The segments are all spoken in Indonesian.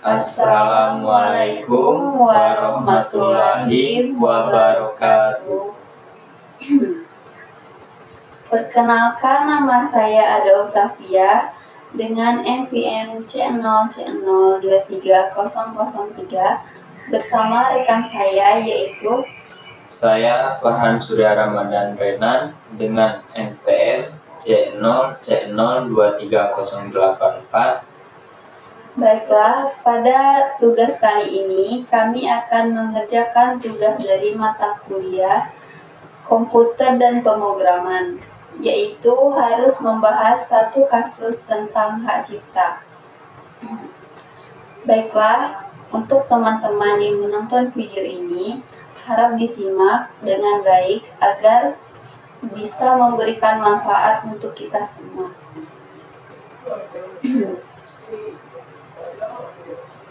Assalamualaikum warahmatullahi wabarakatuh. Perkenalkan, nama saya Ada Octavia dengan NPM C0C02303 bersama rekan saya yaitu Saya Farhan Surya Ramadan Renan dengan NPM C0C02304. Baiklah, pada tugas kali ini kami akan mengerjakan tugas dari mata kuliah komputer dan pemrograman, yaitu harus membahas satu kasus tentang hak cipta. Baiklah, untuk teman-teman yang menonton video ini, harap disimak dengan baik agar bisa memberikan manfaat untuk kita semua.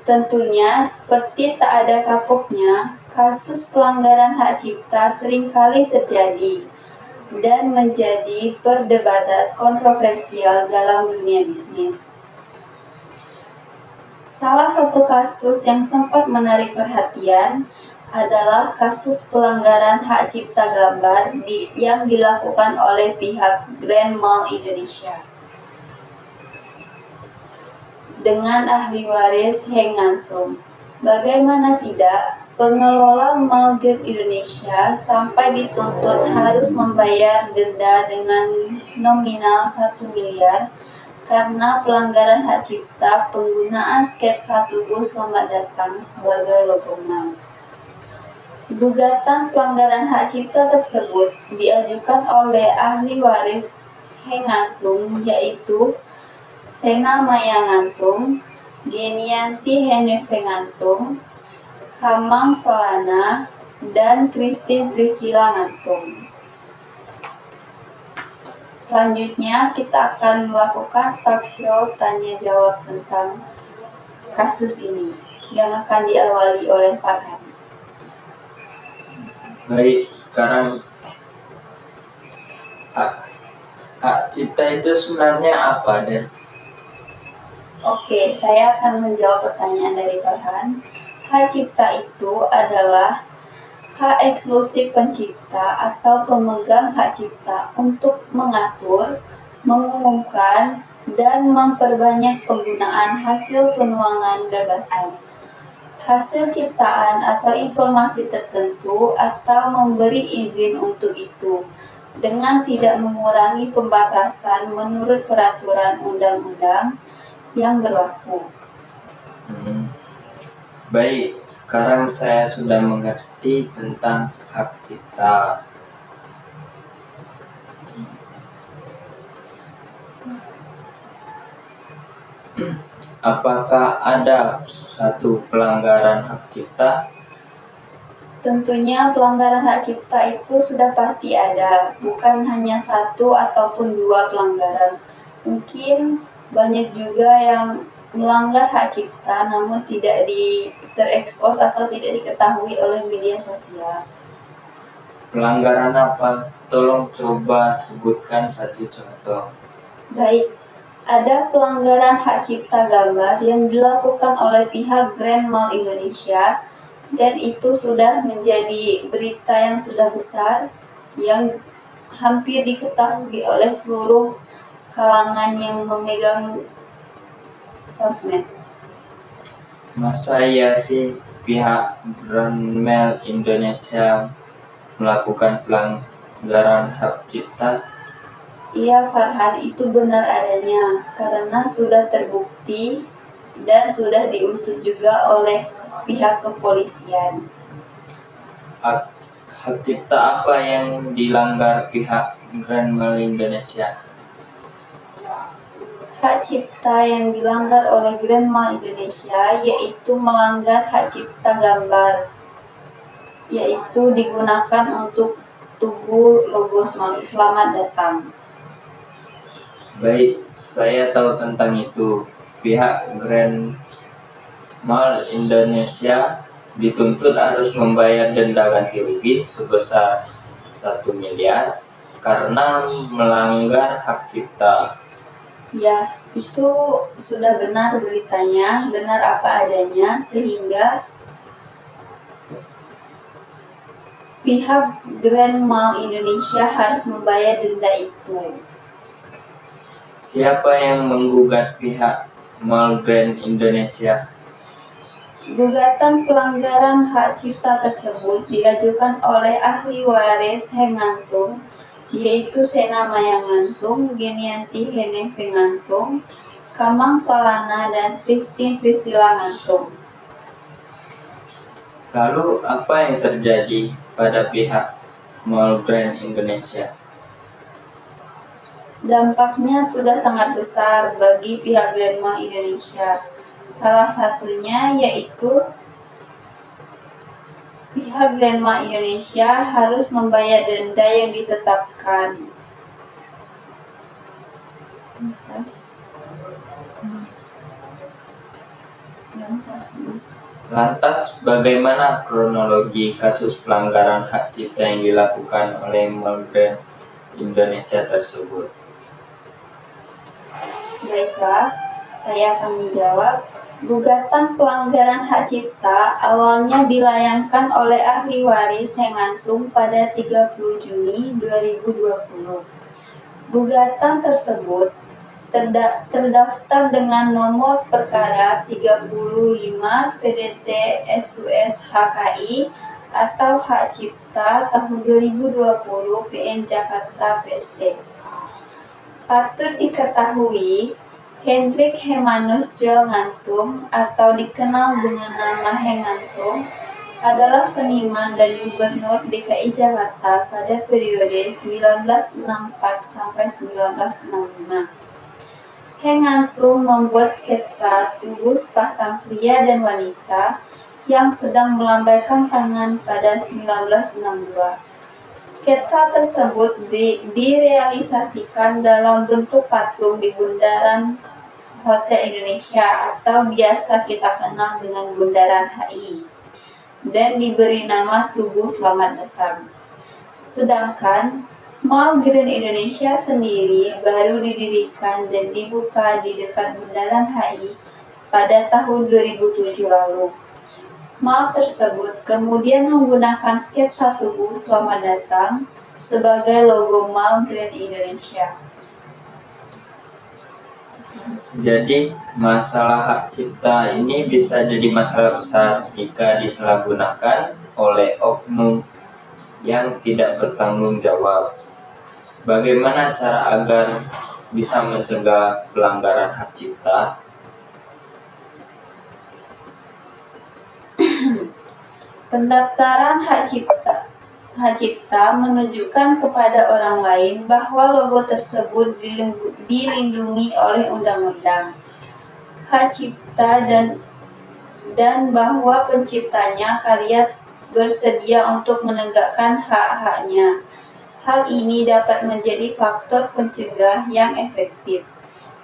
Tentunya, seperti tak ada kapoknya, kasus pelanggaran hak cipta seringkali terjadi dan menjadi perdebatan kontroversial dalam dunia bisnis. Salah satu kasus yang sempat menarik perhatian adalah kasus pelanggaran hak cipta gambar yang dilakukan oleh pihak Grand Mall Indonesia dengan ahli waris Heng Ngantung. Bagaimana tidak, pengelola Mall Grand Indonesia sampai dituntut harus membayar denda dengan nominal 1 miliar karena pelanggaran hak cipta penggunaan sketsa Tugu Selamat Datang sebagai logo mall. Gugatan pelanggaran hak cipta tersebut diajukan oleh ahli waris Heng Ngantung, yaitu Sena Maya Ngantung, Genianti Heneve Ngantung, Kamang Solana, dan Christine Priscilla Ngantung. Selanjutnya kita akan melakukan talk show tanya jawab tentang kasus ini yang akan diawali oleh Farhan. Baik, sekarang hak cipta itu sebenarnya apa, Dan? Oke, saya akan menjawab pertanyaan dari Farhan. Hak cipta itu adalah hak eksklusif pencipta atau pemegang hak cipta untuk mengatur, mengumumkan, dan memperbanyak penggunaan hasil penuangan gagasan, hasil ciptaan atau informasi tertentu, atau memberi izin untuk itu dengan tidak mengurangi pembatasan menurut peraturan undang-undang yang berlaku. Baik, sekarang saya sudah mengerti tentang hak cipta. Apakah ada satu pelanggaran hak cipta? Tentunya pelanggaran hak cipta itu sudah pasti ada, bukan hanya satu ataupun dua pelanggaran. Mungkin banyak juga yang melanggar hak cipta namun tidak terekspos atau tidak diketahui oleh media sosial. Pelanggaran apa? Tolong coba sebutkan satu contoh. Baik, ada pelanggaran hak cipta gambar yang dilakukan oleh pihak Grand Mall Indonesia, dan itu sudah menjadi berita yang sudah besar yang hampir diketahui oleh seluruh kalangan yang memegang sosmed. Masa ya sih pihak Grand Mall Indonesia melakukan pelanggaran hak cipta? Iya Farhan, itu benar adanya karena sudah terbukti dan sudah diusut juga oleh pihak kepolisian. Hak cipta apa yang dilanggar pihak Grand Mall Indonesia? Hak cipta yang dilanggar oleh Grand Mall Indonesia yaitu melanggar hak cipta gambar, yaitu digunakan untuk Tugu logo Selamat Datang. Baik, saya tahu tentang itu. Pihak Grand Mall Indonesia dituntut harus membayar denda ganti rugi sebesar 1 miliar karena melanggar hak cipta. Ya, itu sudah benar beritanya, benar apa adanya, sehingga pihak Grand Mall Indonesia harus membayar denda itu. Siapa yang menggugat pihak Mall Grand Indonesia? Gugatan pelanggaran hak cipta tersebut diajukan oleh ahli waris Hengantung, yaitu Sena Mayangantung, Genianti Hene Pengantung, Kamang Solana, dan Christine Priscilla Ngantung. Lalu apa yang terjadi pada pihak Mall Grand Indonesia? Dampaknya sudah sangat besar bagi pihak Grand Mall Indonesia. Salah satunya yaitu pihak Grand Mall Indonesia harus membayar denda yang ditetapkan. Lantas, bagaimana kronologi kasus pelanggaran hak cipta yang dilakukan oleh Mall Grand Indonesia tersebut? Baiklah, saya akan menjawab. Gugatan pelanggaran hak cipta awalnya dilayangkan oleh ahli waris Hengantung pada 30 Juni 2020. Gugatan tersebut terdaftar dengan nomor perkara 35 PDT SUS HKI atau Hak Cipta tahun 2020 PN Jakarta PST. Patut diketahui, Hendrik Hermanus Joel Ngantung atau dikenal dengan nama Hengantung adalah seniman dan gubernur DKI Jakarta pada periode 1964 sampai 1965. Hengantung membuat sketsa tubuh sepasang pria dan wanita yang sedang melambaikan tangan pada 1962. Sketsa tersebut direalisasikan dalam bentuk patung di bundaran Hotel Indonesia atau biasa kita kenal dengan Bundaran HI dan diberi nama Tugu Selamat Datang. Sedangkan Mall Grand Indonesia sendiri baru didirikan dan dibuka di dekat Bundaran HI pada tahun 2007 lalu. Mall tersebut kemudian menggunakan sketsa tubuh Selamat Datang sebagai logo Mall Grand Indonesia. Jadi, masalah hak cipta ini bisa jadi masalah besar jika disalahgunakan oleh oknum yang tidak bertanggung jawab. Bagaimana cara agar bisa mencegah pelanggaran hak cipta? Pendaftaran hak cipta menunjukkan kepada orang lain bahwa logo tersebut dilindungi oleh undang-undang hak cipta dan bahwa penciptanya karya bersedia untuk menegakkan hak-haknya. Hal ini dapat menjadi faktor pencegah yang efektif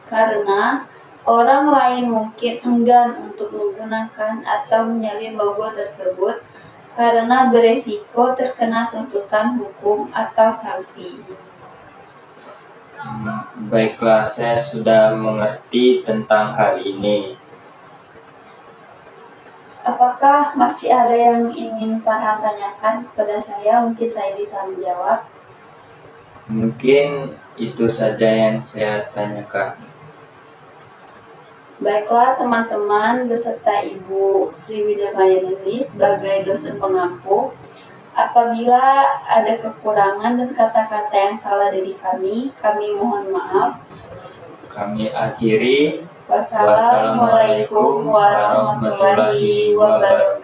karena orang lain mungkin enggan untuk menggunakan atau menyalin logo tersebut karena beresiko terkena tuntutan hukum atau sanksi. Baiklah, saya sudah mengerti tentang hal ini. Apakah masih ada yang ingin Farhan tanyakan kepada saya? Mungkin saya bisa menjawab. Mungkin itu saja yang saya tanyakan. Baiklah teman-teman beserta Ibu Sri Widamayani sebagai dosen pengampu. Apabila ada kekurangan dan kata-kata yang salah dari kami mohon maaf. Kami akhiri. Wassalamualaikum warahmatullahi wabarakatuh.